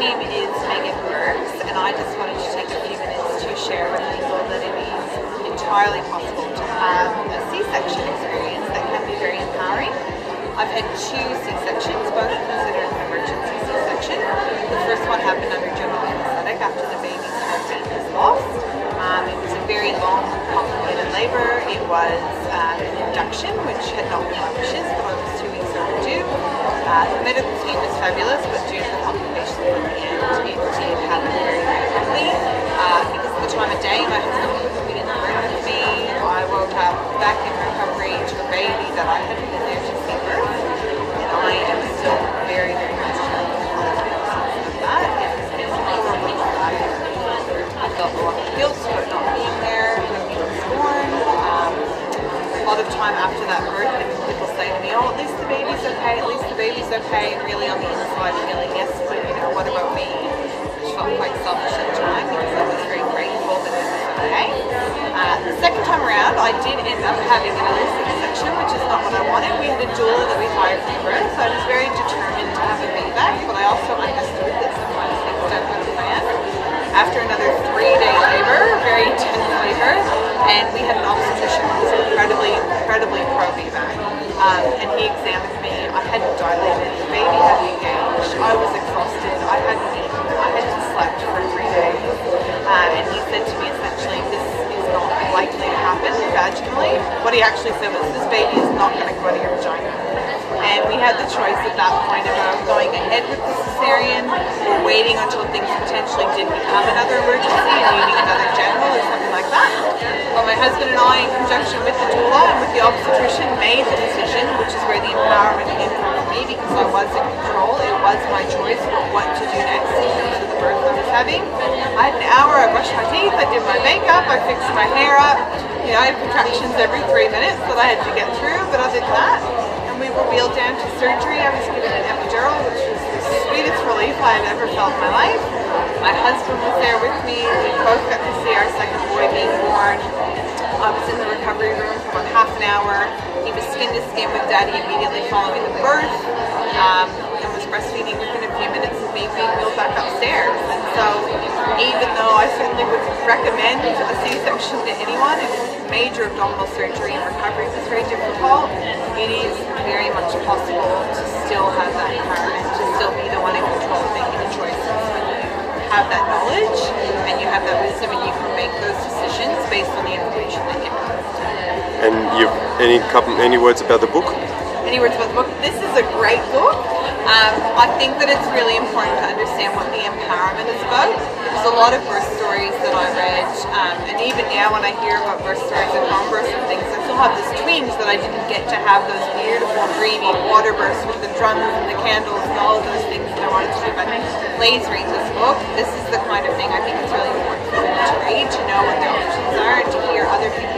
name is Meghann Birks, and I just wanted to take a few minutes to share with people that it is entirely possible to have a C-section experience that can be very empowering. I've had 2 C-sections, both considered an emergency C-section. The first one happened under general anesthetic after the baby's heartbeat was lost. It was a very long, complicated labour. It was an induction, which had not been my wishes, but I was 2 weeks overdue. The medical team was fabulous, but due to the complications at the end, it did happen very, very quickly. Because of the time of day, my husband couldn't be in the room with me. I woke up back in recovery to a baby that I hadn't been there to see birth, and I am still very, very much struggling with that. It has been horribly traumatic. I felt a lot of guilt for not being there when he was born. A lot of time after that birth, people say to me, "Oh, at least the baby's okay, at least the baby's okay," and really on the inside feeling, "Yes, but what about me?" Which felt quite selfish at the time because I was very grateful that it was okay. The second time around, I did end up having another C-section, which is not what I wanted. We had a doula that we hired for birth, so I was very determined to have a baby, but I also understood that sometimes things don't go to plan. After another 3-day labour, very intense labour, and we had an obstetrician who was incredibly pro-VBAC. And he examined me. I hadn't dilated, the baby hadn't engaged, I was exhausted, I hadn't eaten, I hadn't slept for 3 days. And he said to me essentially, "This is not likely to happen vaginally." What he actually said was, "This baby is not going to go to your vagina." And we had the choice at that point about going ahead with the cesarean or waiting until things potentially did become another emergency and needing another general or something like that. Well, my husband and I, in conjunction with the doula and with the obstetrician, made the decision, which is where the empowerment came from for me, because I was in control. It was my choice for what to do next in terms of the birth I was having. I had an hour, I brushed my teeth, I did my makeup, I fixed my hair up. I had contractions every 3 minutes that I had to get through, but other than that, we were wheeled down to surgery. I was given an epidural, which was the sweetest relief I had ever felt in my life. My husband was there with me. We both got to see our second boy being born. I was in the recovery room for about half an hour. He was skin to skin with Daddy immediately following the birth, and was breastfeeding within a few minutes of me being wheeled back upstairs. And so, even though I certainly would recommend a C-section to anyone, it is major abdominal surgery and recovery was very difficult. It is very much possible to still have that empowerment, to still be the one in control of making the choices when you have that knowledge and you have that wisdom and you can make those decisions based on the information that you have. And any words about the book? Any words about the book? This is a great book. I think that it's really important to understand what the empowerment is about. There's a lot of birth stories that I read, and even now when I hear about birth stories and home births and things, I still have this twinge that I didn't get to have those beautiful, dreamy water births with the drums and the candles and all of those things that I wanted to do. But please read this book. This is the kind of thing I think it's really important for people to read, to know what their options are, and to hear other people